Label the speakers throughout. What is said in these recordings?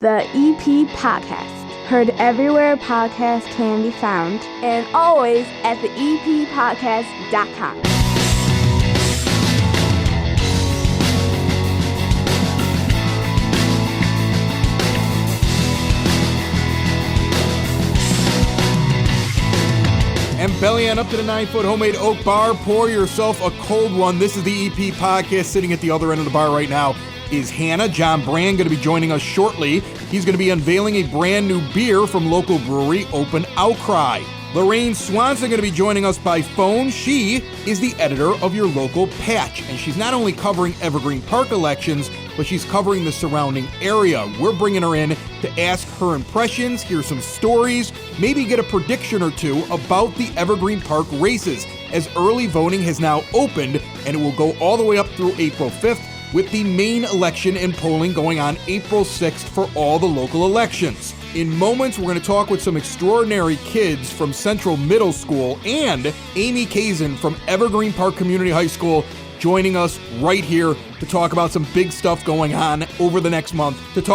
Speaker 1: the EPCHS. Heard everywhere podcasts can be found, and always at the EPCHS.com.
Speaker 2: And belly on up to the 9-foot homemade oak bar. Pour yourself a cold one. This is the EP Podcast. Sitting at the other end of the bar right now is Hannah. John Brand going to be joining us shortly. He's going to be unveiling a brand new beer from local brewery Open Outcry. Lorraine Swanson going to be joining us by phone. She is the editor of your local patch, and she's not only covering Evergreen Park elections, but she's covering the surrounding area. We're bringing her in to ask her impressions, hear some stories, maybe get a prediction or two about the Evergreen Park races, as early voting has now opened, and it will go all the way up through April 5th, with the main election and polling going on April 6th for all the local elections. In moments, we're going to talk with some extraordinary kids from Central Middle School and Amy Kazin from Evergreen Park Community High School joining us right here to talk about some big stuff going on over the next month, over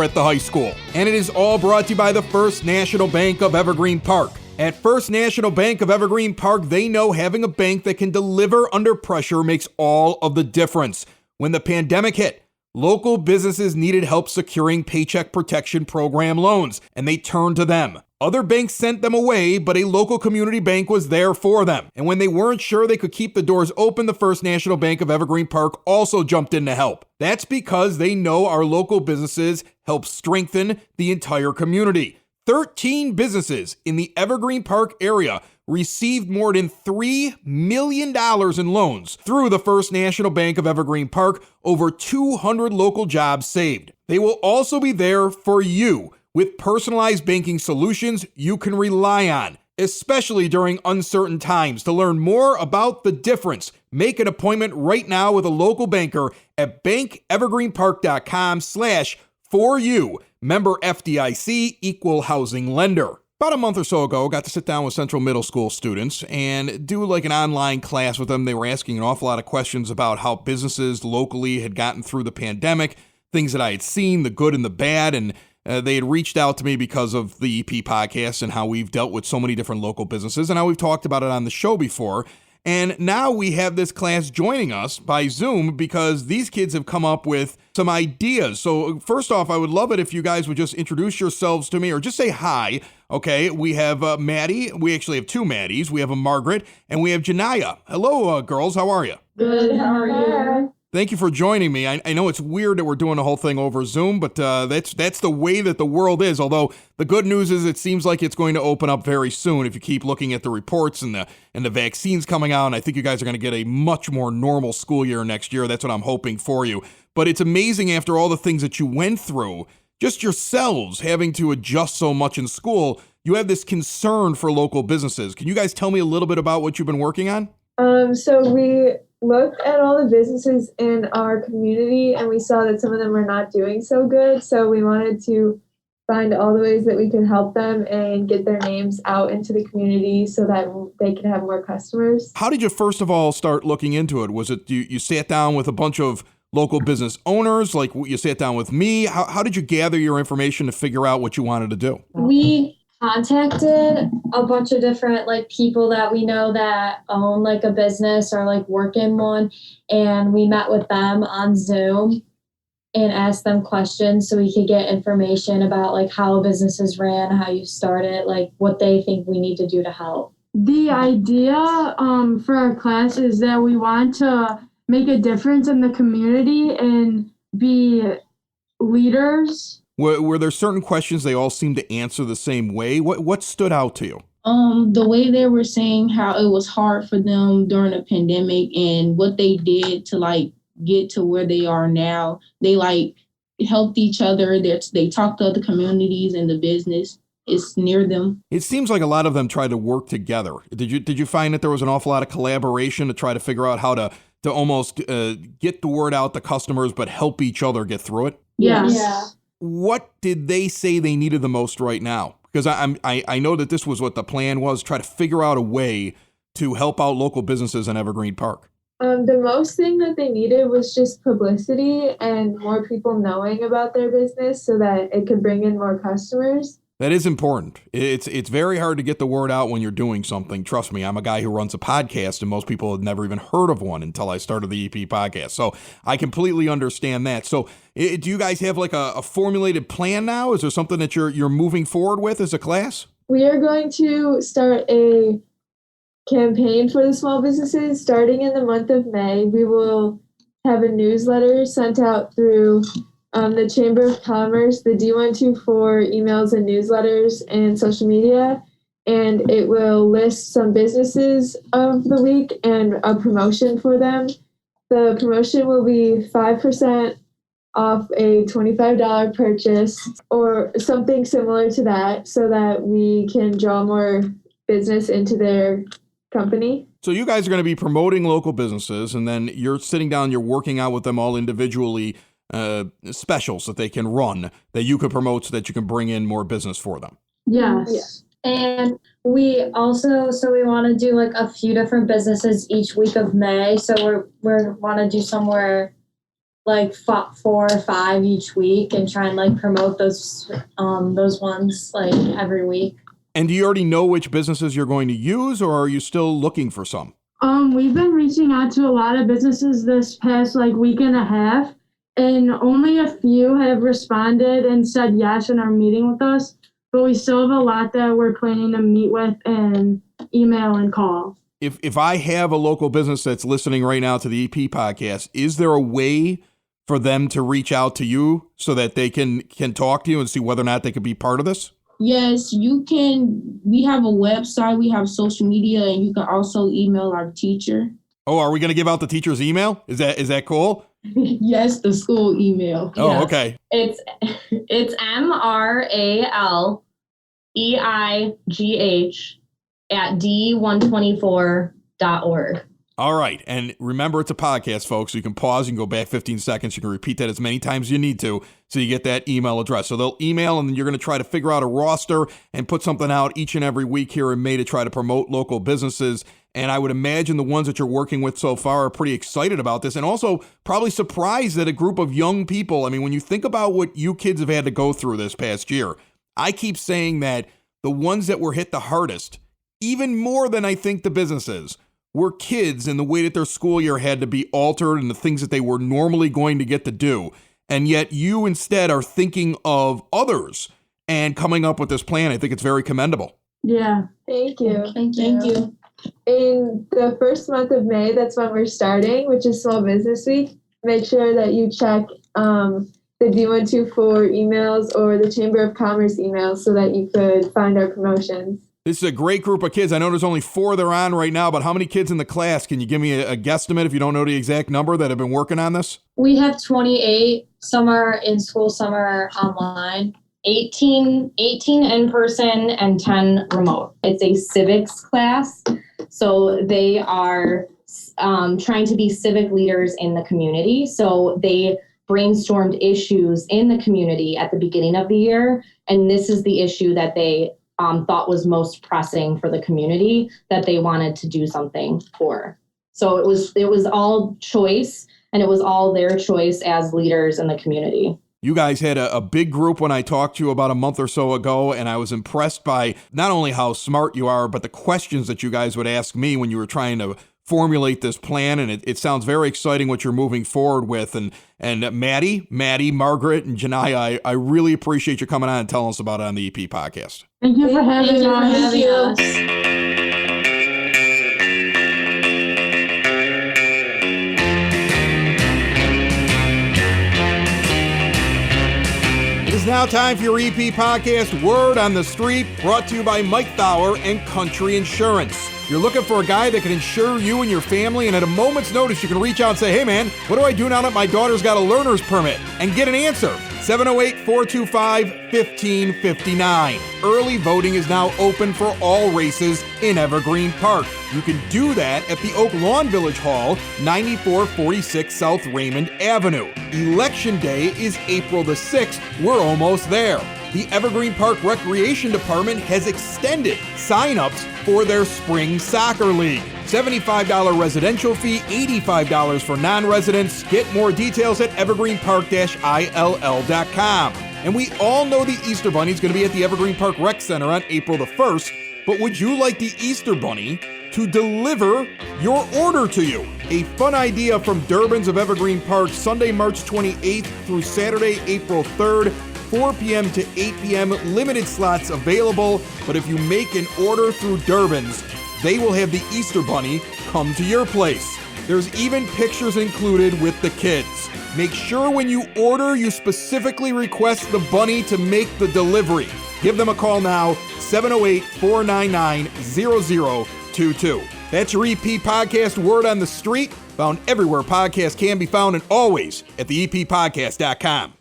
Speaker 2: at the high school. And it is all brought to you by the First National Bank of Evergreen Park. At First National Bank of Evergreen Park, they know having a bank that can deliver under pressure makes all of the difference. When the pandemic hit, local businesses needed help securing Paycheck Protection Program loans, and they turned to them. Other banks sent them away, but a local community bank was there for them. And when they weren't sure they could keep the doors open, the First National Bank of Evergreen Park also jumped in to help. That's because they know our local businesses help strengthen the entire community. 13 businesses in the Evergreen Park area received more than $3 million in loans through the First National Bank of Evergreen Park, over 200 local jobs saved. They will also be there for you with personalized banking solutions you can rely on, especially during uncertain times. To learn more about the difference, make an appointment right now with a local banker at bankevergreenpark.com/4U. Member FDIC, equal housing lender. About a month or so ago, I got to sit down with Central Middle School students and do like an online class with them. They were asking an awful lot of questions about how businesses locally had gotten through the pandemic, things that I had seen, the good and the bad, and they had reached out to me because of the EP podcast and how we've dealt with so many different local businesses and how we've talked about it on the show before. And now we have this class joining us by Zoom because these kids have come up with some ideas. So first off, I would love it if you guys would just introduce yourselves to me or just say hi. Okay, we have Maddie. We actually have two Maddies. We have a Margaret and we have Janaya. Hello, girls. How are you?
Speaker 3: Good. How are you?
Speaker 2: Thank you for joining me. I know it's weird that we're doing the whole thing over Zoom, but that's the way that the world is. Although the good news is it seems like it's going to open up very soon if you keep looking at the reports and the vaccines coming out. And I think you guys are going to get a much more normal school year next year. That's what I'm hoping for you. But it's amazing after all the things that you went through, just yourselves having to adjust so much in school, you have this concern for local businesses. Can you guys tell me a little bit about what you've been working on?
Speaker 3: So we looked at all the businesses in our community and we saw that some of them were not doing so good. So we wanted to find all the ways that we could help them and get their names out into the community so that they could have more customers.
Speaker 2: How did you first of all start looking into it? Was it you sat down with a bunch of local business owners, like you sat down with me? How did you gather your information to figure out what you wanted to do?
Speaker 4: We contacted a bunch of different people that we know that own a business or work in one, and we met with them on Zoom and asked them questions so we could get information about how businesses ran, how you started, what they think we need to do to help.
Speaker 5: The idea for our class is that we want to make a difference in the community and be leaders.
Speaker 2: Were there certain questions they all seemed to answer the same way? What stood out to you?
Speaker 6: The way they were saying how it was hard for them during the pandemic and what they did to get to where they are now. They helped each other. They talked to other communities and the business is near them.
Speaker 2: It seems like a lot of them tried to work together. Did you find that there was an awful lot of collaboration to try to figure out how to almost get the word out to customers, but help each other get through it?
Speaker 5: Yes.
Speaker 4: Yeah.
Speaker 2: What did they say they needed the most right now? Because I know that this was what the plan was, try to figure out a way to help out local businesses in Evergreen Park.
Speaker 3: The most thing that they needed was just publicity and more people knowing about their business so that it could bring in more customers.
Speaker 2: That is important. It's very hard to get the word out when you're doing something. Trust me, I'm a guy who runs a podcast, and most people had never even heard of one until I started the EP podcast. So I completely understand that. So do you guys have like a formulated plan now? Is there something that you're moving forward with as a class?
Speaker 3: We are going to start a campaign for the small businesses starting in the month of May. We will have a newsletter sent out through the Chamber of Commerce, the D124 emails and newsletters and social media, and it will list some businesses of the week and a promotion for them. The promotion will be 5% off a $25 purchase or something similar to that so that we can draw more business into their company.
Speaker 2: So you guys are going to be promoting local businesses, and then you're sitting down, you're working out with them all individually, specials that they can run that you could promote so that you can bring in more business for them.
Speaker 5: Yes.
Speaker 3: Yeah.
Speaker 4: And we also, we want to do like a few different businesses each week of May. So we want to do somewhere like 4 or 5 each week and try and like promote those ones like every week.
Speaker 2: And do you already know which businesses you're going to use, or are you still looking for some?
Speaker 5: We've been reaching out to a lot of businesses this past like week and a half, and only a few have responded and said yes and are meeting with us. But we still have a lot that we're planning to meet with and email and call.
Speaker 2: If I have a local business that's listening right now to the EP podcast, is there a way for them to reach out to you so that they can talk to you and see whether or not they could be part of this?
Speaker 6: Yes, you can. We have a website, we have social media, and you can also email our teacher.
Speaker 2: Oh, are we going to give out the teacher's email? Is that cool?
Speaker 6: Yes, the school email.
Speaker 2: Oh,
Speaker 7: Yes.
Speaker 2: okay.
Speaker 7: It's MRALEIGH@d124.org.
Speaker 2: All right. And remember, it's a podcast, folks. So you can pause, you can go back 15 seconds. You can repeat that as many times as you need to so you get that email address. So they'll email, and then you're going to try to figure out a roster and put something out each and every week here in May to try to promote local businesses. And I would imagine the ones that you're working with so far are pretty excited about this, and also probably surprised that a group of young people, I mean, when you think about what you kids have had to go through this past year, I keep saying that the ones that were hit the hardest, even more than I think the businesses, were kids, and the way that their school year had to be altered and the things that they were normally going to get to do. And yet you instead are thinking of others and coming up with this plan. I think it's very commendable.
Speaker 5: Yeah.
Speaker 3: Thank you.
Speaker 4: Thank
Speaker 6: Thank you.
Speaker 3: In the first month of May, that's when we're starting, which is Small Business Week. Make sure that you check the D124 emails or the Chamber of Commerce emails so that you could find our promotions.
Speaker 2: This is a great group of kids. I know there's only 4 that are on right now, but how many kids in the class? Can you give me a guesstimate if you don't know the exact number that have been working on this?
Speaker 4: We have 28. Some are in school, some are online.
Speaker 7: 18 in person and 10 remote. It's a civics class. So they are trying to be civic leaders in the community. So they brainstormed issues in the community at the beginning of the year. And this is the issue that they thought was most pressing for the community that they wanted to do something for. So it was all choice, and it was all their choice as leaders in the community.
Speaker 2: You guys had a big group when I talked to you about a month or so ago, and I was impressed by not only how smart you are, but the questions that you guys would ask me when you were trying to formulate this plan. And it sounds very exciting what you're moving forward with. And Maddie, Margaret, and Janai, I really appreciate you coming on and telling us about it on the EP podcast.
Speaker 5: Thank you for having us.
Speaker 2: It is now time for your EP podcast, Word on the Street, brought to you by Mike Thauer and Country Insurance. You're looking for a guy that can insure you and your family, and at a moment's notice, you can reach out and say, hey man, what do I do now that my daughter's got a learner's permit? And get an answer. 708-425-1559. Early voting is now open for all races in Evergreen Park. You can do that at the Oak Lawn Village Hall, 9446 South Raymond Avenue. Election Day is April the 6th. We're almost there. The Evergreen Park Recreation Department has extended sign-ups for their spring soccer league. $75 residential fee, $85 for non-residents. Get more details at evergreenpark-ill.com. And we all know the Easter Bunny is going to be at the Evergreen Park Rec Center on April the 1st. But would you like the Easter Bunny to deliver your order to you? A fun idea from Durbin's of Evergreen Park, Sunday, March 28th through Saturday, April 3rd, 4 p.m. to 8 p.m. Limited slots available. But if you make an order through Durbin's, they will have the Easter Bunny come to your place. There's even pictures included with the kids. Make sure when you order, you specifically request the bunny to make the delivery. Give them a call now, 708-499-0022. That's your EP Podcast Word on the Street, found everywhere podcasts can be found and always at the EPPodcast.com.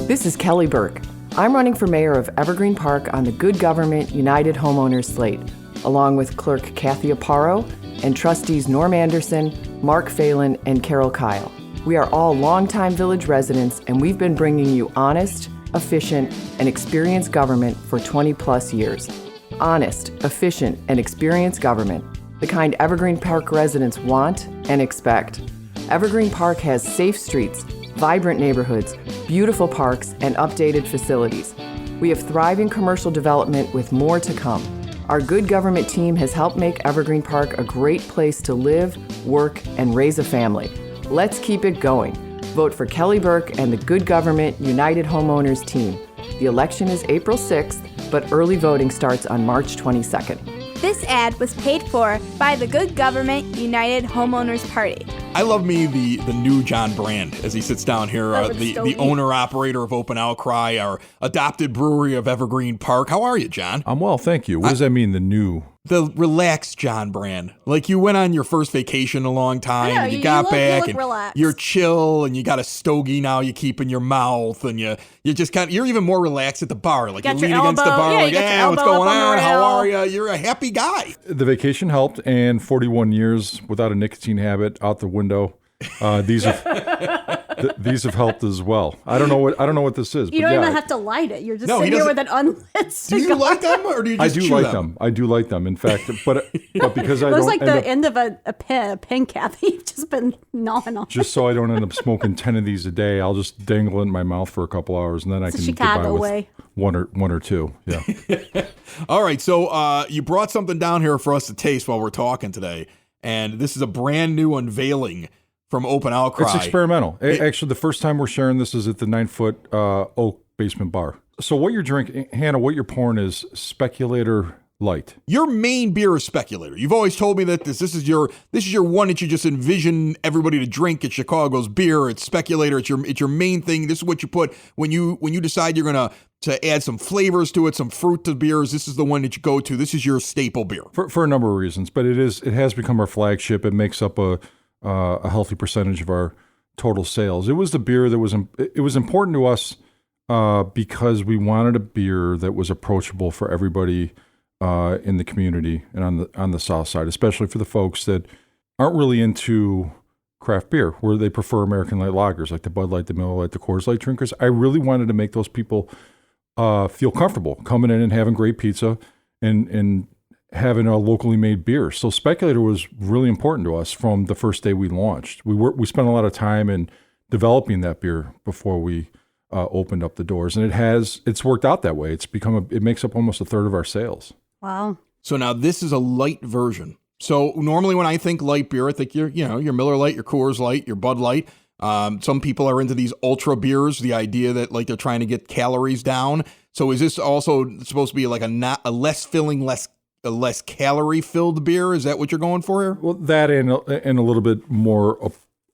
Speaker 8: This is Kelly Burke. I'm running for mayor of Evergreen Park on the Good Government United Homeowners slate, along with Clerk Kathy Aparo and trustees Norm Anderson, Mark Phelan, and Carol Kyle. We are all longtime village residents, and we've been bringing you honest, efficient, and experienced government for 20 plus years. Honest, efficient, and experienced government, the kind Evergreen Park residents want and expect. Evergreen Park has safe streets, vibrant neighborhoods, beautiful parks, and updated facilities. We have thriving commercial development with more to come. Our Good Government team has helped make Evergreen Park a great place to live, work, and raise a family. Let's keep it going. Vote for Kelly Burke and the Good Government United Homeowners team. The election is April 6th, but early voting starts on March 22nd.
Speaker 1: This ad was paid for by the Good Government United Homeowners Party.
Speaker 2: I love me the new John Brand as he sits down here, the owner-operator of Open Outcry, our adopted brewery of Evergreen Park. How are you, John?
Speaker 9: I'm well, thank you. What does that mean, the new?
Speaker 2: The relaxed John Brand. Like you went on your first vacation in a long time, and you got back, and
Speaker 10: relaxed.
Speaker 2: You're chill, and you got a stogie now you keep in your mouth, and you just you're even more relaxed at the bar. Like you lean against the bar, like, hey, what's going on? How are you? You're a happy guy.
Speaker 9: The vacation helped, and 41 years without a nicotine habit out the window. These have helped as well. I don't know what this is.
Speaker 10: You don't even have to light it. You're just sitting here with an unlit cigar.
Speaker 2: Do you like them, or do you just chew them?
Speaker 9: I do like them. In fact, but because I
Speaker 10: it
Speaker 9: don't.
Speaker 10: It was like the end of a pen cap. You've just been gnawing on.
Speaker 9: Just so I don't end up smoking 10 of these a day, I'll just dangle it in my mouth for a couple hours, and then I can get by with one or two. Yeah.
Speaker 2: All right. So you brought something down here for us to taste while we're talking today, and this is a brand new unveiling from Open Outcry.
Speaker 9: It's experimental. Actually, the first time we're sharing this is at the 9-foot oak basement bar. So what you're drinking, Hannah, what you're pouring is Speculator Light.
Speaker 2: Your main beer is Speculator. You've always told me that this is your one that you just envision everybody to drink at Chicago's beer. It's Speculator. It's your main thing. This is what you put when you decide you're gonna to add some flavors to it, some fruit to beers. This is the one that you go to. This is your staple beer
Speaker 9: for a number of reasons. But it has become our flagship. It makes up a healthy percentage of our total sales. It was the beer that was important to us because we wanted a beer that was approachable for everybody in the community and on the south side, especially for the folks that aren't really into craft beer, where they prefer American light lagers like the Bud Light, the Miller Lite, the Coors Light drinkers. I really wanted to make those people feel comfortable coming in and having great pizza and having a locally made beer. So Speculator was really important to us from the first day we launched. We spent a lot of time in developing that beer before we opened up the doors, and it's worked out that way. It makes up almost a third of our sales.
Speaker 10: Wow.
Speaker 2: So now this is a light version. So normally when I think light beer, I think your Miller Lite, your Coors Light, your Bud Light. Some people are into these ultra beers, the idea that like they're trying to get calories down. So is this also supposed to be like a less filling, a less calorie filled beer? Is that what you're going for here?
Speaker 9: Well, that and a little bit more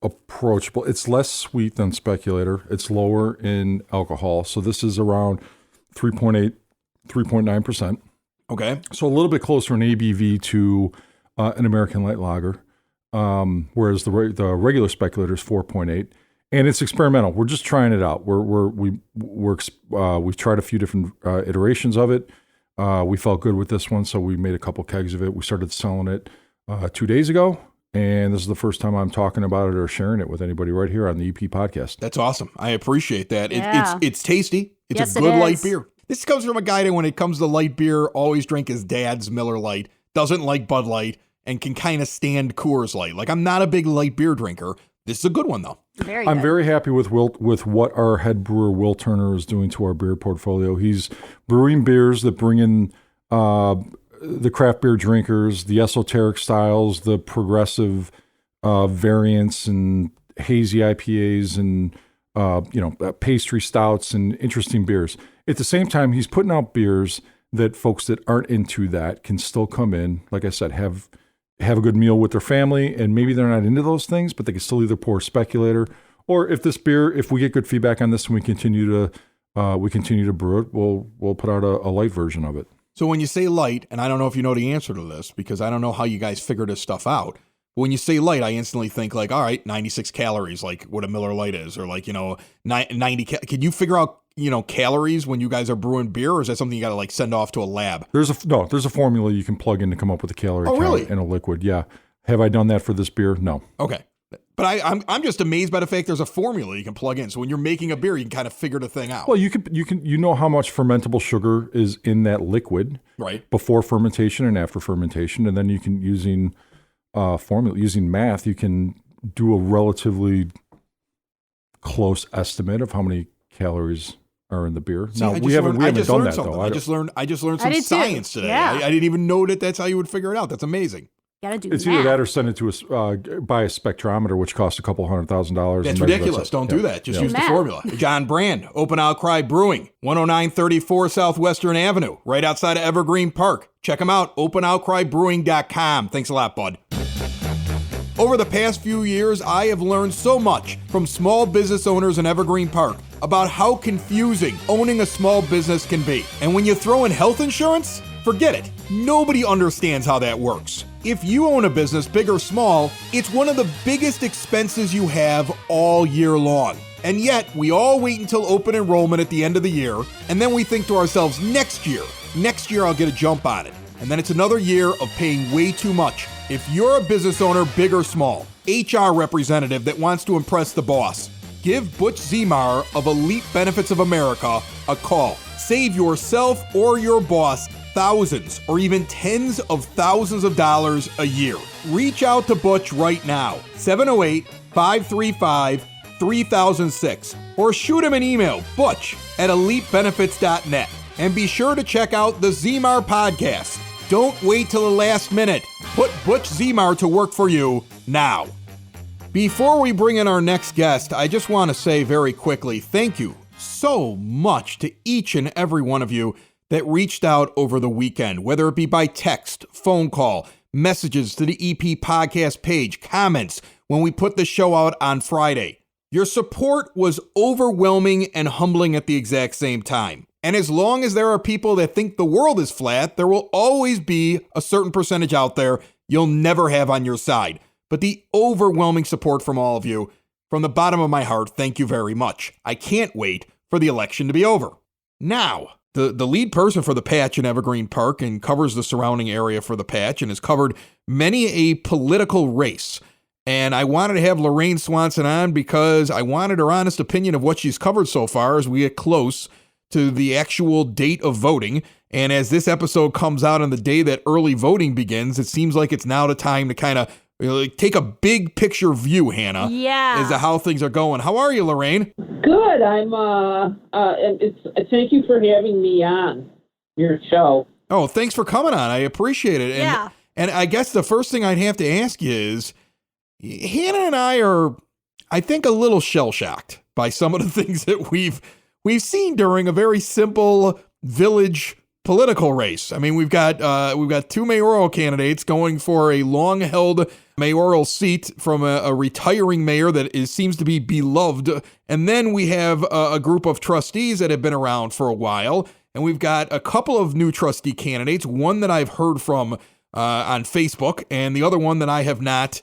Speaker 9: approachable. It's less sweet than Speculator. It's lower in alcohol. So this is around 3.8, 3.9%.
Speaker 2: Okay.
Speaker 9: So a little bit closer in ABV to an American light lager, whereas the regular Speculator is 4.8. And it's experimental. We're just trying it out. We've tried a few different iterations of it. We felt good with this one, so we made a couple kegs of it. We started selling it 2 days ago, and this is the first time I'm talking about it or sharing it with anybody right here on the EP podcast.
Speaker 2: That's awesome. I appreciate that.
Speaker 10: Yeah.
Speaker 2: It's tasty. It's a good light beer. This comes from a guy that when it comes to light beer, always drink his dad's Miller Lite, doesn't like Bud Light, and can kind of stand Coors Light. Like, I'm not a big light beer drinker. This is a good one, though.
Speaker 9: I'm very happy with what our head brewer, Will Turner, is doing to our beer portfolio. He's brewing beers that bring in the craft beer drinkers, the esoteric styles, the progressive variants, and hazy IPAs, and pastry stouts and interesting beers. At the same time, he's putting out beers that folks that aren't into that can still come in, like I said, have a good meal with their family, and maybe they're not into those things, but they can still either pour Speculator, or if we get good feedback on this and we continue to brew it, we'll put out a light version of it.
Speaker 2: So when you say light, and I don't know if you know the answer to this because I don't know how you guys figure this stuff out. When you say light, I instantly think like, all right, 96 calories, like what a Miller Lite is, or like, 90. Can you figure out, calories when you guys are brewing beer, or is that something you got to like send off to a lab?
Speaker 9: There's a formula you can plug in to come up with a calorie count in a liquid. Yeah. Have I done that for this beer? No.
Speaker 2: Okay. But I'm just amazed by the fact there's a formula you can plug in. So when you're making a beer, you can kind of figure the thing out.
Speaker 9: Well, you know how much fermentable sugar is in that liquid,
Speaker 2: right,
Speaker 9: before fermentation and after fermentation, and then you can using math, you can do a relatively close estimate of how many calories are in the beer. Now we haven't done that though.
Speaker 2: I just learned some science today. Yeah. I didn't even know that's how you would figure it out. That's amazing.
Speaker 9: It's either that or send it to us buy a spectrometer, which costs a couple $100,000.
Speaker 2: That's ridiculous. Don't do that. Just use the formula. John Brand, Open Outcry Brewing, 10934 Southwestern Avenue, right outside of Evergreen Park. Check them out, openoutcrybrewing.com. Thanks a lot, bud. Over the past few years, I have learned so much from small business owners in Evergreen Park about how confusing owning a small business can be. And when you throw in health insurance, forget it. Nobody understands how that works. If you own a business, big or small, it's one of the biggest expenses you have all year long. And yet, we all wait until open enrollment at the end of the year, and then we think to ourselves, next year I'll get a jump on it. And then it's another year of paying way too much. If you're a business owner, big or small, HR representative that wants to impress the boss, give Butch Zemar of Elite Benefits of America a call. Save yourself or your boss thousands or even tens of thousands of dollars a year. Reach out to Butch right now, 708-535-3006, or shoot him an email, butch@elitebenefits.net. And be sure to check out the Zemar podcast. Don't wait till the last minute. Put Butch Zemar to work for you now. Before we bring in our next guest, I just want to say very quickly, thank you so much to each and every one of you that reached out over the weekend, whether it be by text, phone call, messages to the EP podcast page, comments when we put the show out on Friday. Your support was overwhelming and humbling at the exact same time. And as long as there are people that think the world is flat, there will always be a certain percentage out there you'll never have on your side. But the overwhelming support from all of you, from the bottom of my heart, thank you very much. I can't wait for the election to be over. Now, the lead person for the Patch in Evergreen Park and covers the surrounding area for the Patch and has covered many a political race. And I wanted to have Lorraine Swanson on because I wanted her honest opinion of what she's covered so far as we get close to the actual date of voting. And as this episode comes out on the day that early voting begins, it seems like it's now the time to kind of take a big picture view, Hannah, as to how things are going. How are you, Lorraine?
Speaker 11: Good. Thank you for having me on your show.
Speaker 2: Oh, thanks for coming on. I appreciate it. And I guess the first thing I'd have to ask you is, Hannah and I are, I think, a little shell-shocked by some of the things that we've seen during a very simple village political race. I mean, we've got two mayoral candidates going for a long-held mayoral seat from a retiring mayor that seems to be beloved. And then we have a group of trustees that have been around for a while. And we've got a couple of new trustee candidates, one that I've heard from on Facebook and the other one that I've not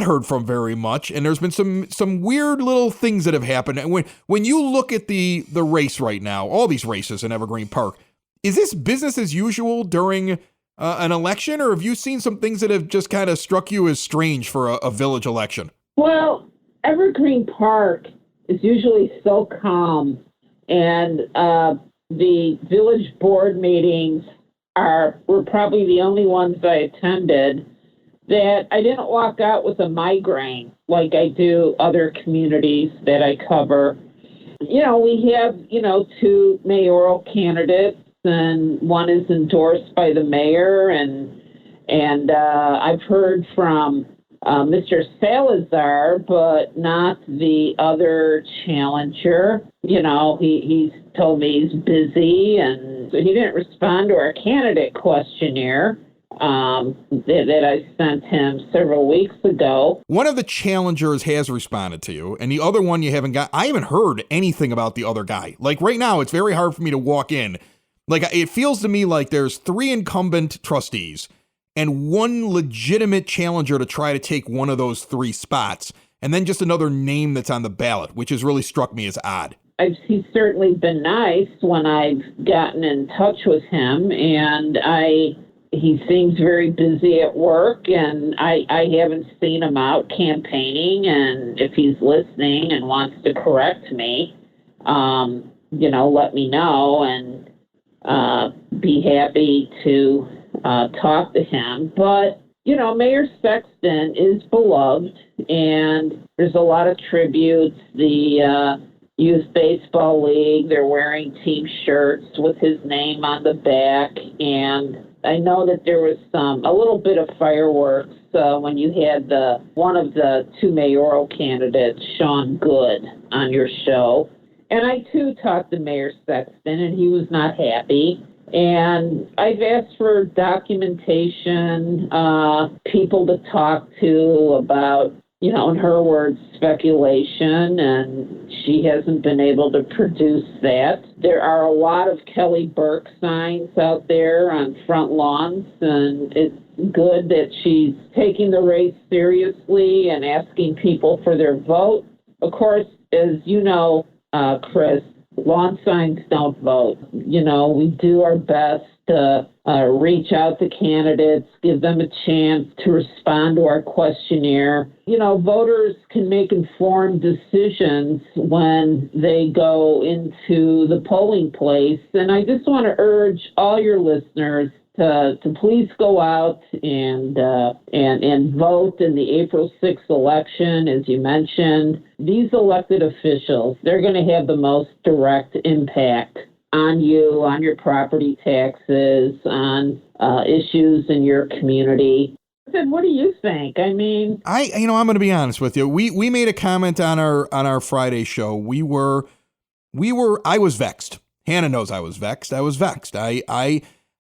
Speaker 2: heard from very much. And there's been some weird little things that have happened. And when you look at the race right now, all these races in Evergreen Park, is this business as usual during an election, or have you seen some things that have just kind of struck you as strange for a village election?
Speaker 11: Well, Evergreen Park is usually so calm, and the village board meetings were probably the only ones I attended. that I didn't walk out with a migraine like I do other communities that I cover. We have, two mayoral candidates, and one is endorsed by the mayor, and I've heard from Mr. Salazar, but not the other challenger. He's told me he's busy, and so he didn't respond to our candidate questionnaire that I sent him several weeks ago.
Speaker 2: One of the challengers has responded to you, and the other one you haven't got. I haven't heard anything about the other guy. Like right now, it's very hard for me to walk in. Like it feels to me like there's 3 incumbent trustees and one legitimate challenger to try to take one of those 3 spots, and then just another name that's on the ballot, which has really struck me as odd.
Speaker 11: He's certainly been nice when I've gotten in touch with him, and he seems very busy at work, and I haven't seen him out campaigning. And if he's listening and wants to correct me, let me know, and be happy to talk to him. But, Mayor Sexton is beloved, and there's a lot of tributes. The Youth Baseball League, they're wearing team shirts with his name on the back, and I know that there was a little bit of fireworks when you had one of the 2 mayoral candidates, Sean Good, on your show. And I, too, talked to Mayor Sexton, and he was not happy. And I've asked for documentation, people to talk to about, in her words, speculation, and she hasn't been able to produce that. There are a lot of Kelly Burke signs out there on front lawns, and it's good that she's taking the race seriously and asking people for their vote. Of course, as you know, Chris, lawn signs don't vote. We do our best to reach out to candidates, give them a chance to respond to our questionnaire. Voters can make informed decisions when they go into the polling place. And I just want to urge all your listeners to please go out and vote in the April 6th election. As you mentioned, these elected officials, they're going to have the most direct impact on you, on your property taxes, on issues in your community. What do you think? I mean,
Speaker 2: I'm going to be honest with you. We made a comment on our Friday show. I was vexed. Hannah knows I was vexed.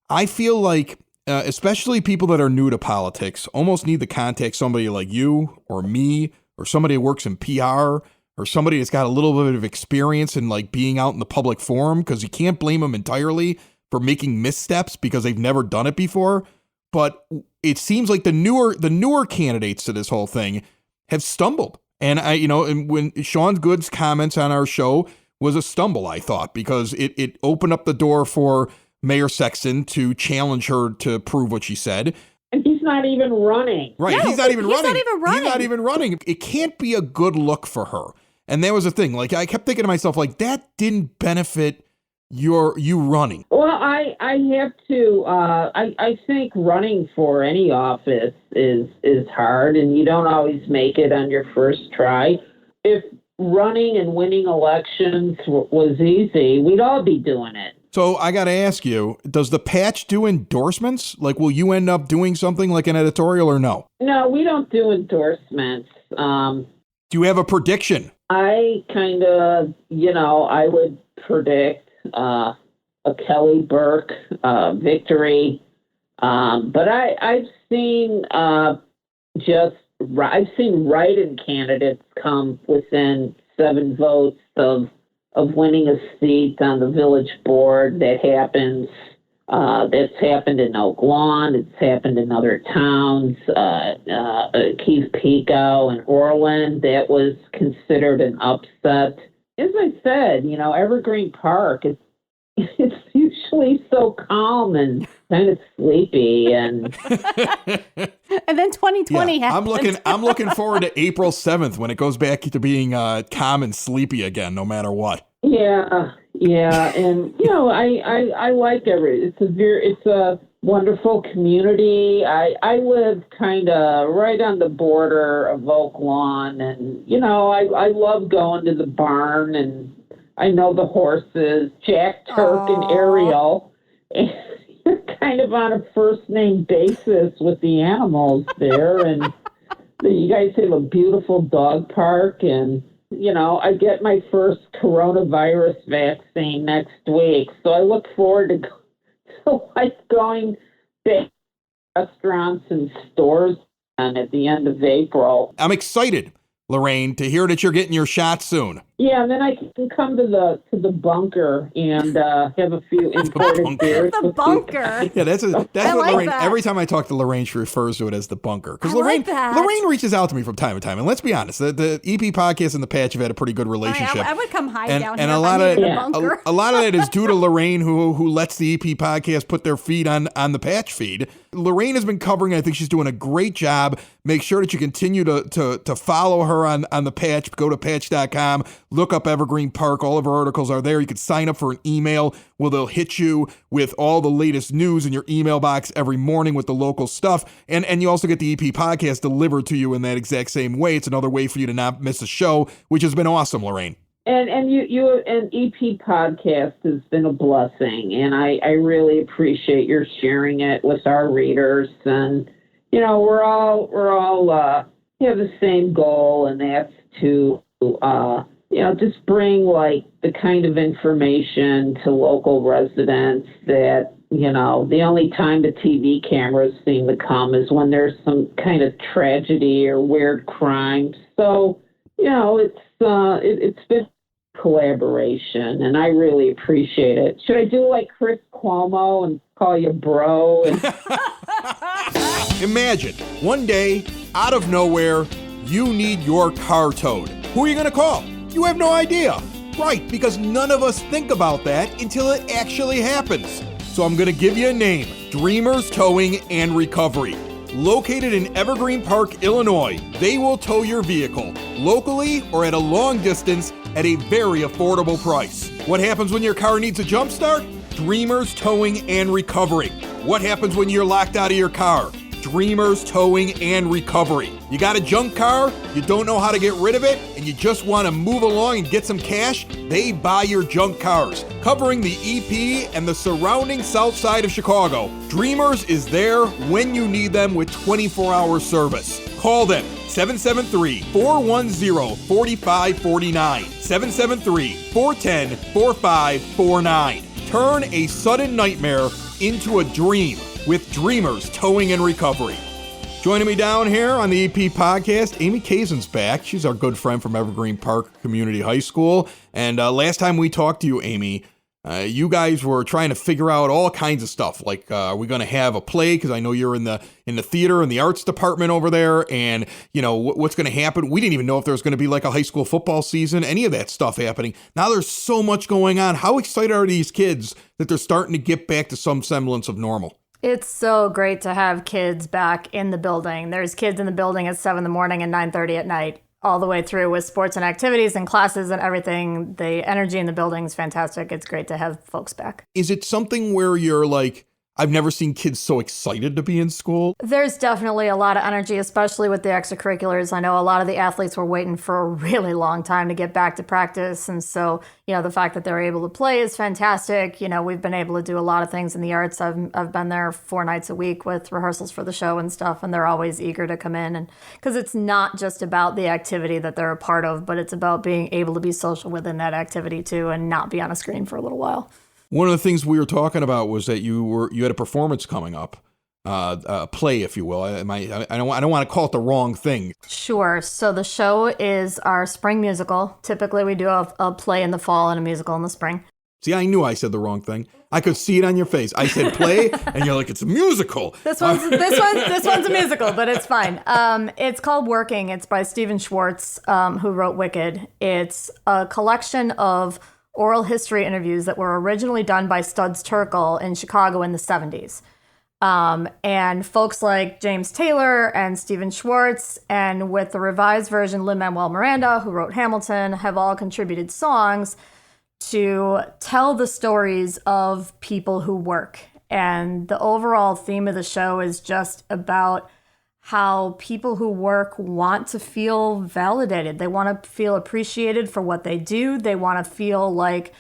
Speaker 2: I feel like, especially people that are new to politics, almost need to contact somebody like you or me or somebody who works in PR or somebody that's got a little bit of experience in like being out in the public forum, because you can't blame them entirely for making missteps because they've never done it before. But it seems like the newer candidates to this whole thing have stumbled. And and when Sean Good's comments on our show was a stumble, I thought, because it opened up the door for Mayor Sexton to challenge her to prove what she said.
Speaker 11: And he's not even running.
Speaker 2: Right.
Speaker 10: No,
Speaker 2: he's not even running.
Speaker 10: He's not even running.
Speaker 2: It can't be a good look for her. And there was a thing. Like, I kept thinking to myself, like, that didn't benefit you running.
Speaker 11: Well, I have to. I think running for any office is hard, and you don't always make it on your first try. If running and winning elections was easy, we'd all be doing it.
Speaker 2: So I got to ask you, does the patch do endorsements? Like, will you end up doing something like an editorial or no?
Speaker 11: No, we don't do endorsements.
Speaker 2: Do you have a prediction?
Speaker 11: I kind of, I would predict a Kelly Burke victory. But I've seen write-in candidates come within 7 votes of winning a seat on the village board. That happens. That's happened in Oak Lawn. It's happened in other towns. Keith Pico and Orland, that was considered an upset. As I said, Evergreen Park, it's usually so calm and kind of sleepy, and
Speaker 10: and then 2020
Speaker 2: yeah,
Speaker 10: happened.
Speaker 2: I'm looking forward to April 7th when it goes back to being calm and sleepy again, no matter what.
Speaker 11: Yeah, and I like it's wonderful community. I live kind of right on the border of Oak Lawn, and, I love going to the barn, and I know the horses, Jack, Turk, and Ariel. And you're kind of on a first-name basis with the animals there, and you guys have a beautiful dog park, and I get my first coronavirus vaccine next week, so I look forward to going to restaurants and stores at the end of April.
Speaker 2: I'm excited, Lorraine, to hear that you're getting your shot soon.
Speaker 11: Yeah, and then I can come to the bunker and have a few imported beers.
Speaker 10: The bunker.
Speaker 2: Yeah, that's what
Speaker 10: like
Speaker 2: Lorraine.
Speaker 10: that.
Speaker 2: Every time I talk to Lorraine, she refers to it as the bunker. Because
Speaker 10: like that.
Speaker 2: Lorraine reaches out to me from time to time, and let's be honest, the EP podcast and the Patch have had a pretty good relationship.
Speaker 10: I would come hide down
Speaker 2: and
Speaker 10: here
Speaker 2: a lot of
Speaker 10: bunker.
Speaker 2: a lot of that is due to Lorraine, who lets the EP podcast put their feed on the Patch feed. Lorraine has been covering. I think she's doing a great job. Make sure that you continue to follow her on the Patch. Go to patch.com. Look up Evergreen Park. All of our articles are there. You can sign up for an email where they'll hit you with all the latest news in your email box every morning with the local stuff. And you also get the EP podcast delivered to you in that exact same way. It's another way for you to not miss a show, which has been awesome, Lorraine.
Speaker 11: And you an EP podcast has been a blessing, and I really appreciate your sharing it with our readers. And we're all have the same goal, and that's to just bring like the kind of information to local residents that, the only time the TV cameras seem to come is when there's some kind of tragedy or weird crime. So, it's been collaboration, and I really appreciate it. Should I do like Chris Cuomo and call you bro?
Speaker 2: Imagine one day, out of nowhere, you need your car towed. Who are you going to call? You have no idea. Right, because none of us think about that until it actually happens. So I'm going to give you a name, Dreamers Towing and Recovery. Located in Evergreen Park, Illinois, they will tow your vehicle, locally or at a long distance, at a very affordable price. What happens when your car needs a jump start? Dreamers Towing and Recovery. What happens when you're locked out of your car? Dreamers Towing and Recovery. You got a junk car, you don't know how to get rid of it, and you just want to move along and get some cash? They buy your junk cars. Covering the EP and the surrounding south side of Chicago, Dreamers is there when you need them with 24-hour service. Call them 773-410-4549. 773-410-4549. Turn a sudden nightmare into a dream with Dreamers Towing and Recovery. Joining me down here on the EP podcast, Amy Kazin's back. She's our good friend from Evergreen Park Community High School. And last time we talked to you, Amy, you guys were trying to figure out all kinds of stuff. Like, are we going to have a play? Because I know you're in the theater and the arts department over there. And, what's going to happen? We didn't even know if there was going to be like a high school football season, any of that stuff happening. Now there's so much going on. How excited are these kids that they're starting to get back to some semblance of normal?
Speaker 12: It's so great to have kids back in the building. There's kids in the building at 7 in the morning and 9:30 at night, all the way through with sports and activities and classes and everything. The energy in the building is fantastic. It's great to have folks back.
Speaker 2: Is it something where you're like, I've never seen kids so excited to be in school?
Speaker 12: There's definitely a lot of energy, especially with the extracurriculars. I know a lot of the athletes were waiting for a really long time to get back to practice. And so, the fact that they're able to play is fantastic. We've been able to do a lot of things in the arts. I've been there 4 nights a week with rehearsals for the show and stuff, and they're always eager to come in. And because it's not just about the activity that they're a part of, but it's about being able to be social within that activity too and not be on a screen for a little while.
Speaker 2: One of the things we were talking about was that you had a performance coming up, a play, if you will. I don't want to call it the wrong thing.
Speaker 12: Sure. So the show is our spring musical. Typically, we do a play in the fall and a musical in the spring.
Speaker 2: See, I knew I said the wrong thing. I could see it on your face. I said play, and you're like, it's a musical.
Speaker 12: This one's a musical, but it's fine. It's called Working. It's by Stephen Schwartz, who wrote Wicked. It's a collection of oral history interviews that were originally done by Studs Terkel in Chicago in the 70s. And folks like James Taylor and Stephen Schwartz, and with the revised version, Lin-Manuel Miranda, who wrote Hamilton, have all contributed songs to tell the stories of people who work. And the overall theme of the show is just about how people who work want to feel validated. They want to feel appreciated for what they do. They want to feel like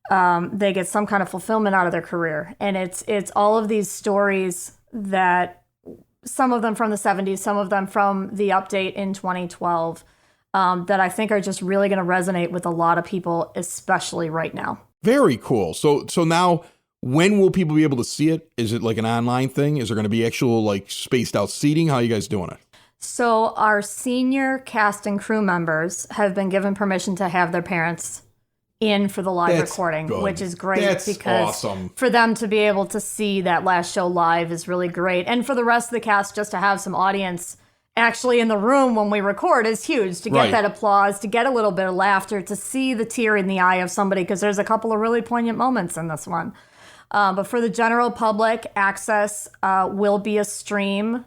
Speaker 12: they get some kind of fulfillment out of their career. And it's all of these stories that, some of them from the 70s, some of them from the update in 2012, that I think are just really going to resonate with a lot of people, especially right now.
Speaker 2: Very cool. So now, when will people be able to see it? Is it like an online thing? Is there going to be actual like spaced out seating? How are you guys doing it?
Speaker 12: So our senior cast and crew members have been given permission to have their parents in for the live recording, which is great. Because awesome. For them to be able to see that last show live is really great. And for the rest of the cast, just to have some audience actually in the room when we record is huge, to get that applause, to get a little bit of laughter, to see the tear in the eye of somebody, because there's a couple of really poignant moments in this one. But for the general public, access will be a stream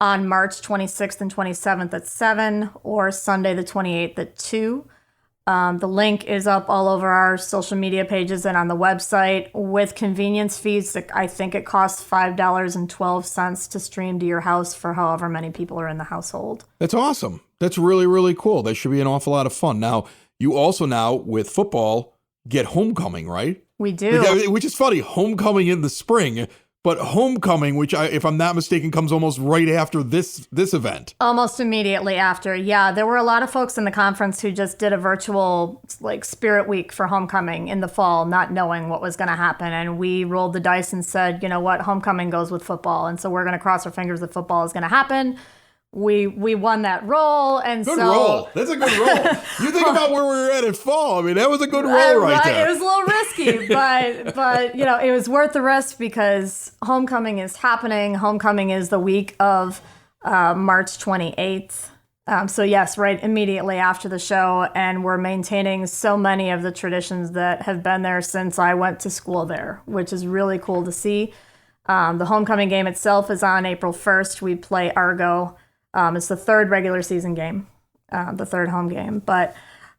Speaker 12: on March 26th and 27th at 7 or Sunday the 28th at 2. The link is up all over our social media pages and on the website with convenience fees. I think it costs $5.12 to stream to your house for however many people are in the household.
Speaker 2: That's awesome. That's really, really cool. That should be an awful lot of fun. Now, you also now, with football, get homecoming, right?
Speaker 12: We do.
Speaker 2: Which is funny. Homecoming in the spring, but homecoming, which, if I'm not mistaken, comes almost right after this event.
Speaker 12: Almost immediately after. Yeah, there were a lot of folks in the conference who just did a virtual like spirit week for homecoming in the fall, not knowing what was going to happen. And we rolled the dice and said, you know what, homecoming goes with football. And so we're going to cross our fingers that football is going to happen. We won that roll, and
Speaker 2: good roll. That's a good roll. You think about where we were at in fall. I mean, that was a good roll right there.
Speaker 12: It was a little risky, but you know, it was worth the risk because homecoming is happening. Homecoming is the week of March 28th. So yes, right immediately after the show, and we're maintaining so many of the traditions that have been there since I went to school there, which is really cool to see. The homecoming game itself is on April 1st. We play Argo. It's the third regular season game, the third home game. But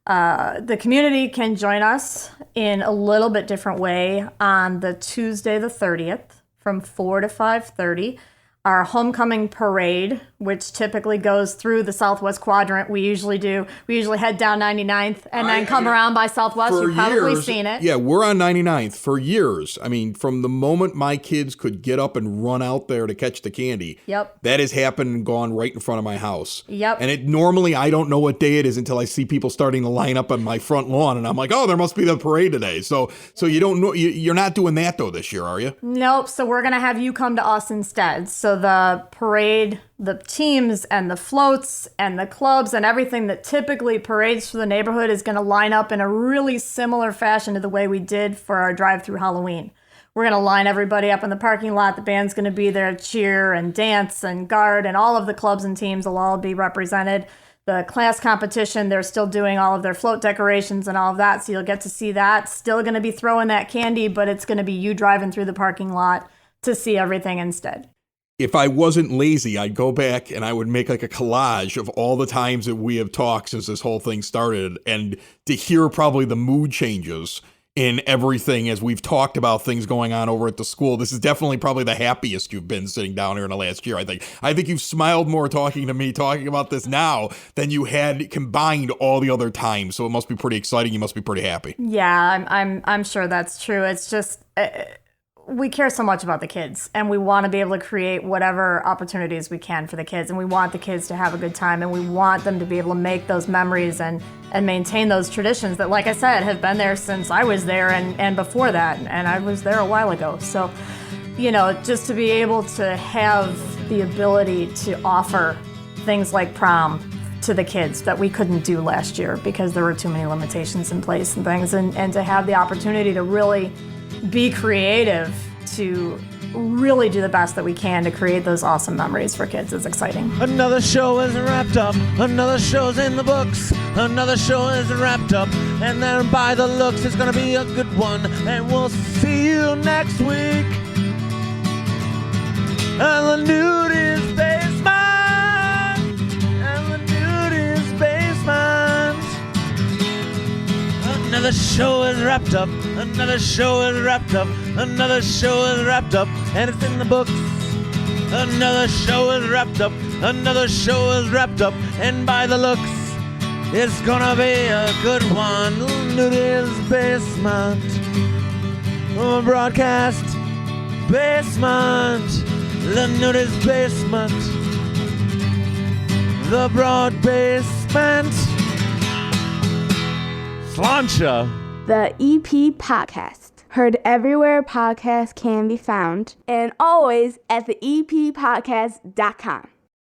Speaker 12: the community can join us in a little bit different way on the Tuesday the 30th from 4 to 5:30. Our homecoming parade, which typically goes through the Southwest Quadrant, we usually head down 99th and then come around by Southwest. You've probably seen it.
Speaker 2: Yeah, we're on 99th for years. I mean, from the moment my kids could get up and run out there to catch the candy.
Speaker 12: Yep.
Speaker 2: That has happened and gone right in front of my house.
Speaker 12: Yep.
Speaker 2: And normally I don't know what day it is until I see people starting to line up on my front lawn, and I'm like, oh, there must be the parade today. So you don't know, you're not doing that though this year, are you?
Speaker 12: Nope. So we're gonna have you come to us instead. So the parade, the teams and the floats and the clubs and everything that typically parades for the neighborhood is going to line up in a really similar fashion to the way we did for our drive-through Halloween. We're going to line everybody up in the parking lot. The band's going to be there, cheer and dance and guard, and all of the clubs and teams will all be represented. The class competition, they're still doing all of their float decorations and all of that, so you'll get to see that. Still going to be throwing that candy, but it's going to be you driving through the parking lot to see everything instead.
Speaker 2: If I wasn't lazy, I'd go back and I would make like a collage of all the times that we have talked since this whole thing started, and to hear probably the mood changes in everything as we've talked about things going on over at the school. This is definitely probably the happiest you've been sitting down here in the last year, I think. I think you've smiled more talking to me, talking about this now, than you had combined all the other times. So it must be pretty exciting. You must be pretty happy.
Speaker 12: Yeah, I'm sure that's true. It's just... we care so much about the kids, and we want to be able to create whatever opportunities we can for the kids, and we want the kids to have a good time, and we want them to be able to make those memories and maintain those traditions that, like I said, have been there since I was there and before that, and I was there a while ago. So, you know, just to be able to have the ability to offer things like prom to the kids that we couldn't do last year because there were too many limitations in place and things, and to have the opportunity to really be creative, to really do the best that we can to create those awesome memories for kids is exciting.
Speaker 13: Another show is wrapped up, another show's in the books, another show is wrapped up, and then by the looks it's gonna be a good one, and we'll see you next week. And the nude is basement, and the nude is basement. Another show is wrapped up. Another show is wrapped up. Another show is wrapped up, and it's in the books. Another show is wrapped up. Another show is wrapped up, and by the looks, it's gonna be a good one. Nudie's Basement. Broadcast Basement. The Nudie's Basement. The Broad Basement. Slancha.
Speaker 1: The EP Podcast. Heard everywhere podcasts can be found, and always at the EPPodcast.com.